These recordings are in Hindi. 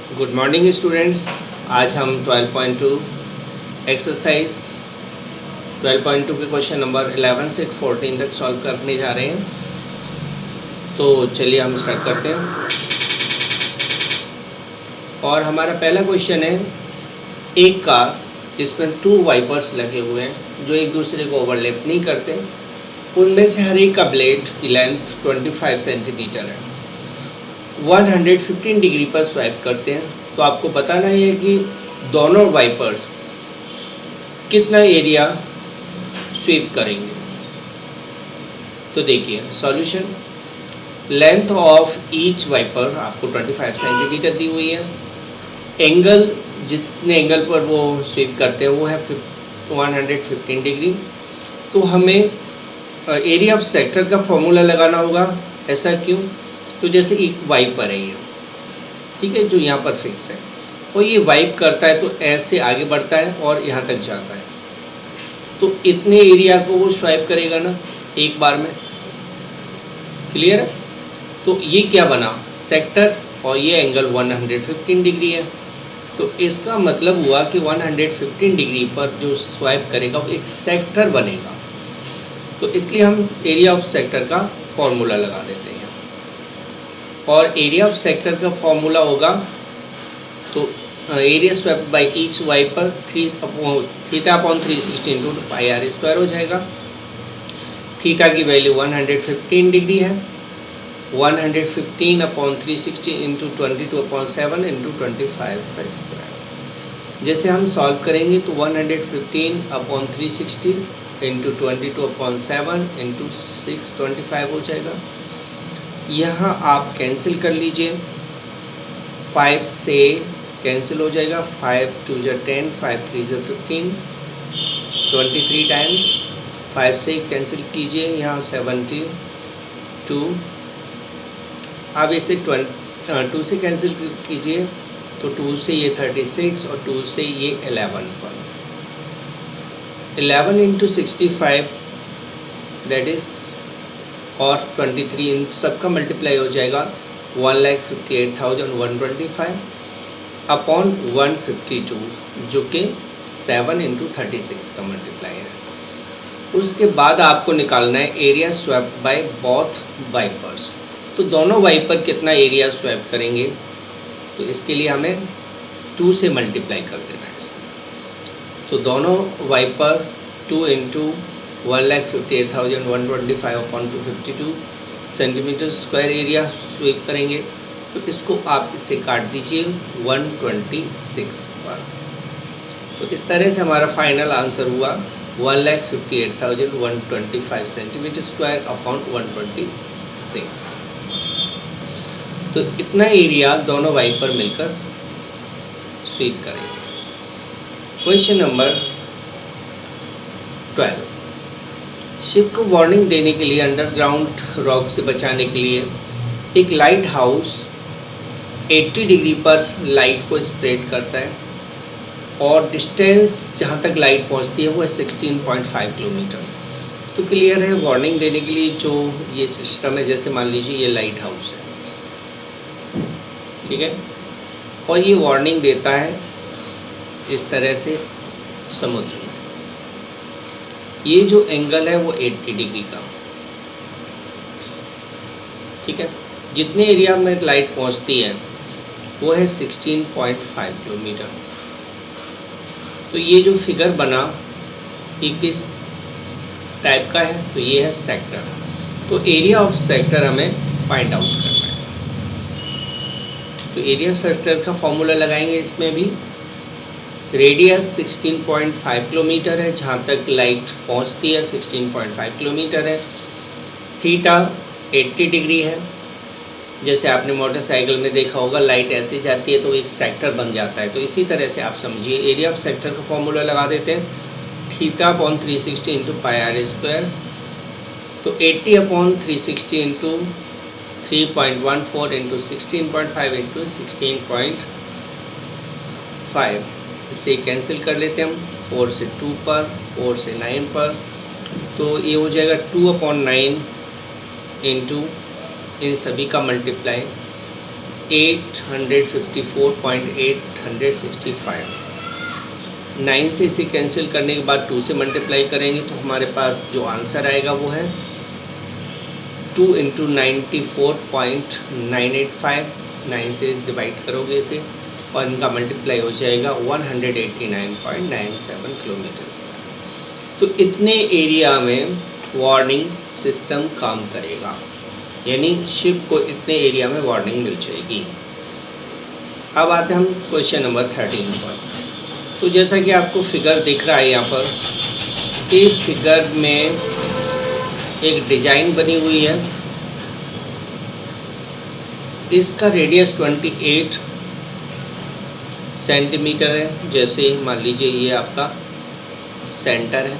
Good morning students. आज हम 12.2 एक्सरसाइज 12.2 के क्वेश्चन नंबर 11 से 14 तक सॉल्व करने जा रहे हैं। तो चलिए हम स्टार्ट करते हैं। और हमारा पहला क्वेश्चन है, एक कार जिसमें 2 वाइपर्स लगे हुए हैं जो एक दूसरे को ओवरलैप नहीं करते, उनमें से हर एक का ब्लेड की लेंथ 25 सेंटीमीटर है। 115 डिग्री पर स्वाइप करते हैं, तो आपको बताना है कि दोनों वाइपर्स कितना एरिया स्वीप करेंगे। तो देखिए solution, length of each wiper आपको 25 सेंटीमीटर दी हुई है। एंगल, जितने एंगल पर वो स्वीप करते हैं वो है 115 डिग्री। तो हमें एरिया ऑफ सेक्टर का फॉर्मूला लगाना होगा। ऐसा क्यों? तो जैसे एक वाइपर है ये, ठीक है, जो यहाँ पर फिक्स है, और ये वाइप करता है तो ऐसे आगे बढ़ता है और यहाँ तक जाता है, तो इतने एरिया को वो स्वाइप करेगा ना एक बार में। क्लियर है? तो ये क्या बना, सेक्टर, और ये एंगल 115 डिग्री है। तो इसका मतलब हुआ कि 115 डिग्री पर जो स्वाइप करेगा वो एक सेक्टर बनेगा। तो इसलिए हम एरिया ऑफ सेक्टर का फॉर्मूला लगा देते हैं। और एरिया ऑफ सेक्टर का फॉर्मूला होगा, तो area swept by each wiper theta upon 360 into pi r square हो जाएगा। थीटा की वैल्यू 115 डिग्री है। 115 अपॉन 360 इंटू 22/7 इंटू 25 का स्क्वायर। जैसे हम सॉल्व करेंगे तो 115 अपॉन 360 इंटू 22/7 इंटू 625 हो जाएगा। यहाँ आप कैंसिल कर लीजिए, 5 से कैंसिल हो जाएगा, 5 2 10, 5 3 15, 23 टाइम्स 5 से कैंसिल कीजिए, यहाँ 72। अब इसे 2 से कैंसिल कीजिए तो 2 से ये 36 और 2 से ये 11 पर 11 इंटू 65 दैट इज़, और 23 इन सबका मल्टीप्लाई हो जाएगा 1,58,125 अपॉन 152, जो कि 7 इंटू 36 का मल्टीप्लाई है। उसके बाद आपको निकालना है area swept by both wipers. तो दोनों वाइपर कितना एरिया स्वैप करेंगे, तो इसके लिए हमें 2 से मल्टीप्लाई कर देना है इसको। तो दोनों wiper 2 into 1,58,125 upon 252 centimetre square area sweep करेंगे। तो इसको आप इससे काट दीजिए 126 पर। तो इस तरह से हमारा फाइनल आंसर हुआ 1,58,125 सेंटीमीटर स्क्वायर अपॉन 126। तो इतना एरिया दोनों वाइपर मिलकर स्वीप करेंगे। क्वेश्चन नंबर 12, शिप को वार्निंग देने के लिए अंडरग्राउंड रॉक से बचाने के लिए एक लाइट हाउस 80 डिग्री पर लाइट को स्प्रेड करता है, और डिस्टेंस जहाँ तक लाइट पहुँचती है वो है 16.5 किलोमीटर। तो क्लियर है, वार्निंग देने के लिए जो ये सिस्टम है, जैसे मान लीजिए ये लाइट हाउस है, ठीक है, और ये वार्निंग देता है इस तरह से समुद्र में। ये जो एंगल है वो 80 डिग्री का, ठीक है। जितने एरिया में लाइट पहुंचती है वो है 16.5 किलोमीटर। तो ये जो फिगर बना ये किस टाइप का है, तो ये है सेक्टर। तो एरिया ऑफ सेक्टर हमें फाइंड आउट करना है। तो एरिया सेक्टर का फॉर्मूला लगाएंगे। इसमें भी रेडियस 16.5 किलोमीटर है, जहाँ तक लाइट पहुँचती है 16.5 किलोमीटर है। थीटा 80 डिग्री है। जैसे आपने मोटरसाइकिल में देखा होगा, लाइट ऐसे जाती है तो एक सेक्टर बन जाता है। तो इसी तरह से आप समझिए, एरिया ऑफ सेक्टर का फॉर्मूला लगा देते हैं, theta upon 360 into pi r square. तो 80 अपॉन 360 इंटू 3.14 इंटू 16.5 इंटू 16.5, इसे कैंसिल कर लेते हैं हम, 4 से 2 पर, 4 से 9 पर। तो ये हो जाएगा 2/9 इंटू इन सभी का मल्टीप्लाई 854.865। 9 से इसे कैंसिल करने के बाद 2 से मल्टीप्लाई करेंगे तो हमारे पास जो आंसर आएगा वो है 2 × 94.985। 9 से डिवाइड करोगे इसे और इनका मल्टीप्लाई हो जाएगा 189.97 किलोमीटर्स। तो इतने एरिया में वार्निंग सिस्टम काम करेगा, यानी शिप को इतने एरिया में वार्निंग मिल जाएगी। अब आते हैं हम क्वेश्चन नंबर 13 पर। तो जैसा कि आपको फिगर दिख रहा है यहाँ पर, इस फिगर में एक डिजाइन बनी हुई है। इसका रेडियस 28 सेंटीमीटर है। जैसे मान लीजिए ये आपका सेंटर है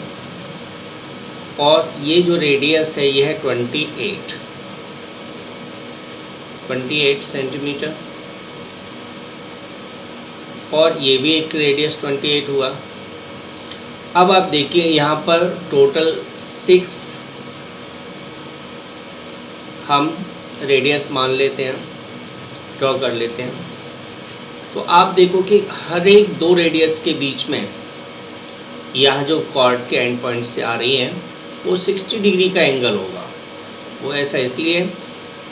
और ये जो रेडियस है ये है 28 सेंटीमीटर और ये भी एक रेडियस 28 हुआ। अब आप देखिए यहाँ पर टोटल 6 हम रेडियस मान लेते हैं, ड्रॉ कर लेते हैं। तो आप देखो कि हर एक 2 रेडियस के बीच में यह जो कॉर्ड के एंड पॉइंट से आ रही हैं वो 60 डिग्री का एंगल होगा। वो ऐसा इसलिए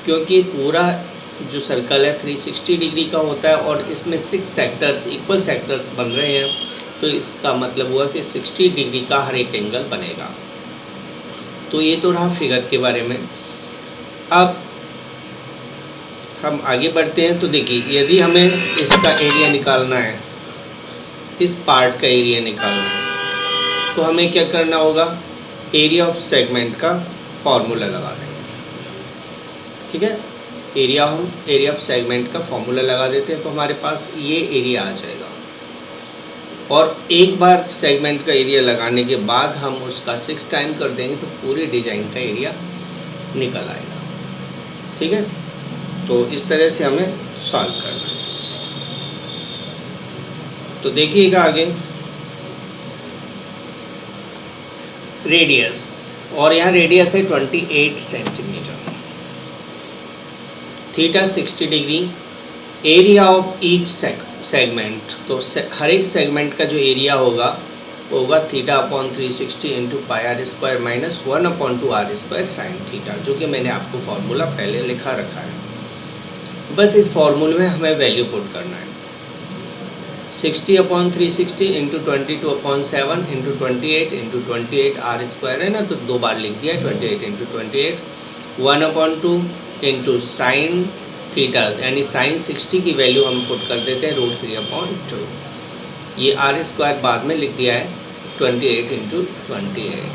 क्योंकि पूरा जो सर्कल है 360 डिग्री का होता है और इसमें 6 सेक्टर्स, इक्वल सेक्टर्स बन रहे हैं। तो इसका मतलब हुआ कि 60 डिग्री का हर एक एंगल बनेगा। तो ये तो रहा फिगर के बारे में। अब हम आगे बढ़ते हैं। तो देखिए, यदि हमें इसका एरिया निकालना है, इस पार्ट का एरिया निकालना है, तो हमें क्या करना होगा, एरिया ऑफ सेगमेंट का फॉर्मूला लगा देंगे। ठीक है, एरिया ऑफ सेगमेंट का फॉर्मूला लगा देते हैं तो हमारे पास ये एरिया आ जाएगा। और एक बार सेगमेंट का एरिया लगाने के बाद हम उसका 6 टाइम कर देंगे तो पूरे डिजाइन का एरिया निकल आएगा। ठीक है, तो इस तरह से हमें सॉल्व करना है। तो देखिएगा आगे, रेडियस, और यहाँ रेडियस है 28 centimetre, theta 60 degree, area of each segment. तो हर एक सेगमेंट का जो एरिया होगा वो होगा θ/360 into πr² minus 1/2r² sine theta, जो कि मैंने आपको फॉर्मूला पहले लिखा रखा है। तो बस इस फॉर्मूले में हमें वैल्यू पुट करना है। 60/360 इंटू 22/7 इंटू 28 इंटू 28r² है ना, तो 2 बार लिख दिया 28 इंटू 28, 1/2 इंटू साइन थीटा, यानी साइन 60 की वैल्यू हम पुट कर देते हैं √3/2। ये r² बाद में लिख दिया है 28 इंटू 28।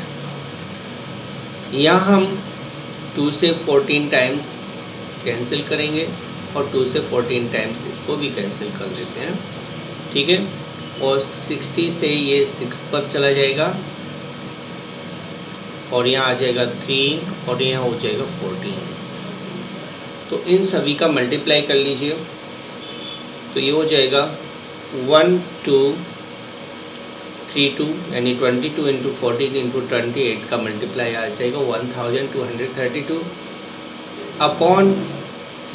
यहाँ हम 2 से 14 टाइम्स कैंसिल करेंगे और 2 से 14 टाइम्स इसको भी कैंसिल कर देते हैं। ठीक है, और 60 से ये 6 पर चला जाएगा और यहाँ आ जाएगा 3 और यहाँ हो जाएगा 14। तो इन सभी का मल्टीप्लाई कर लीजिए तो ये हो जाएगा 1232, यानी 22 इंटू 14 इंटू 28 का मल्टीप्लाई आ जाएगा 1232 अपॉन,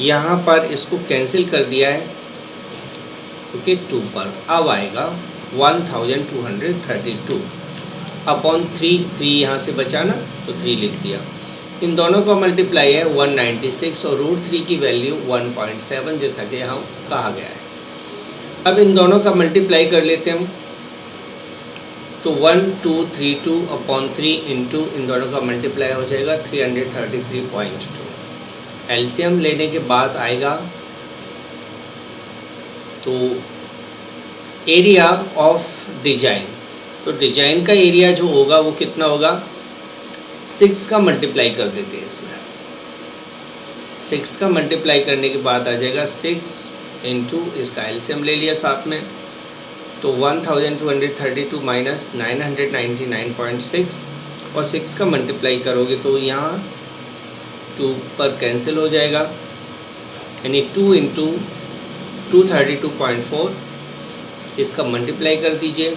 यहाँ पर इसको कैंसिल कर दिया है क्योंकि 2 पर, अब आएगा 1232 अपॉन 3 यहाँ से बचाना तो 3 लिख दिया। इन दोनों का मल्टीप्लाई है 196 और √3 की वैल्यू 1.7 जैसा कि यहाँ कहा गया है। अब इन दोनों का मल्टीप्लाई कर लेते हैं हम, तो 1232 अपॉन 3 इंटू इन दोनों का मल्टीप्लाई हो जाएगा 333.2। एलसीएम लेने के बाद आएगा तो एरिया ऑफ डिजाइन। तो डिजाइन का एरिया जो होगा वो कितना होगा, 6 का मल्टीप्लाई कर देते हैं इसमें। 6 का मल्टीप्लाई करने के बाद आ जाएगा 6 इंटू, इसका एलसीएम ले लिया साथ में, तो 1232 माइनस 999.6 और 6 का मल्टीप्लाई करोगे तो यहाँ 2 पर कैंसिल हो जाएगा, यानी 2 इंटू 232.4, इसका मल्टीप्लाई कर दीजिए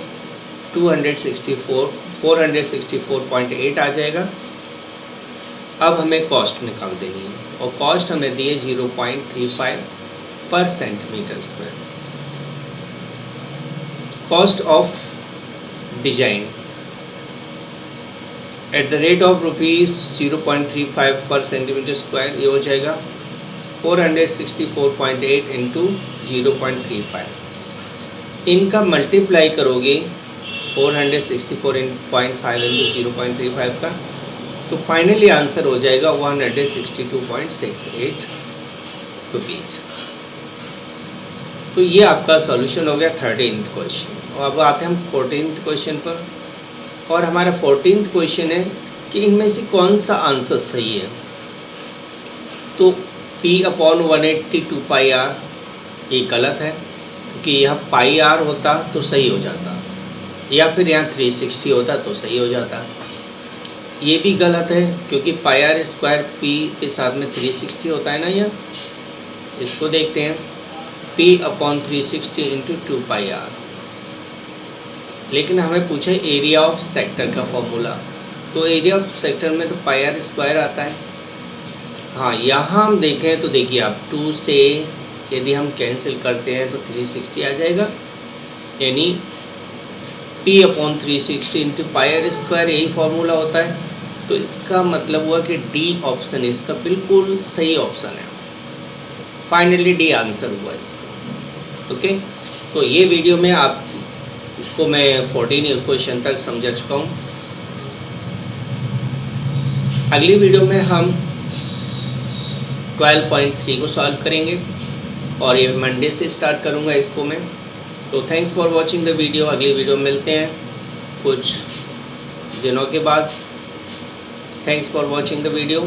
464.8 आ जाएगा। अब हमें कॉस्ट निकाल देनी है और कॉस्ट हमें दी है 0.35 per centimeter square. Cost of design at the rate of rupees 0.35 per centimeter square, ये हो जाएगा 464.8 इंटू 0.35. इनका मल्टीप्लाई करोगे 464.5 इंटू 0.35 का, तो फाइनली आंसर हो जाएगा 162.68 रुपीज़. तो ये आपका सॉल्यूशन हो गया 13th क्वेश्चन. और अब आते हैं हम 14th क्वेश्चन पर. और हमारा 14th क्वेश्चन है कि इनमें से कौन सा आंसर सही है. तो P/180 पाई आर ये गलत है, क्योंकि यह पाई आर होता तो सही हो जाता, या फिर यहाँ 360 होता तो सही हो जाता. ये भी गलत है, क्योंकि पाई आर स्क्वायर पी के साथ में 360 होता है ना. यहाँ इसको देखते हैं, P/360 इंटू 2 पाई आर. लेकिन हमें पूछा एरिया ऑफ सेक्टर का फॉर्मूला, तो एरिया ऑफ सेक्टर में तो पाई आर स्क्वायर आता है. हाँ, यहाँ हम देखें तो देखिए आप 2 से यदि हम कैंसिल करते हैं तो 360 आ जाएगा, यानी P/360 into pi r square यही फॉर्मूला होता है. तो इसका मतलब हुआ कि डी ऑप्शन इसका बिल्कुल सही ऑप्शन है. फाइनली डी आंसर हुआ इसका. ओके, तो ये वीडियो में आपको मैं 14 क्वेश्चन तक समझा चुका हूँ. अगली वीडियो में हम 12.3 को सॉल्व करेंगे, और ये मंडे से स्टार्ट करूँगा इसको मैं. तो thanks for watching the video. अगली वीडियो मिलते हैं कुछ दिनों के बाद. Thanks for watching the video.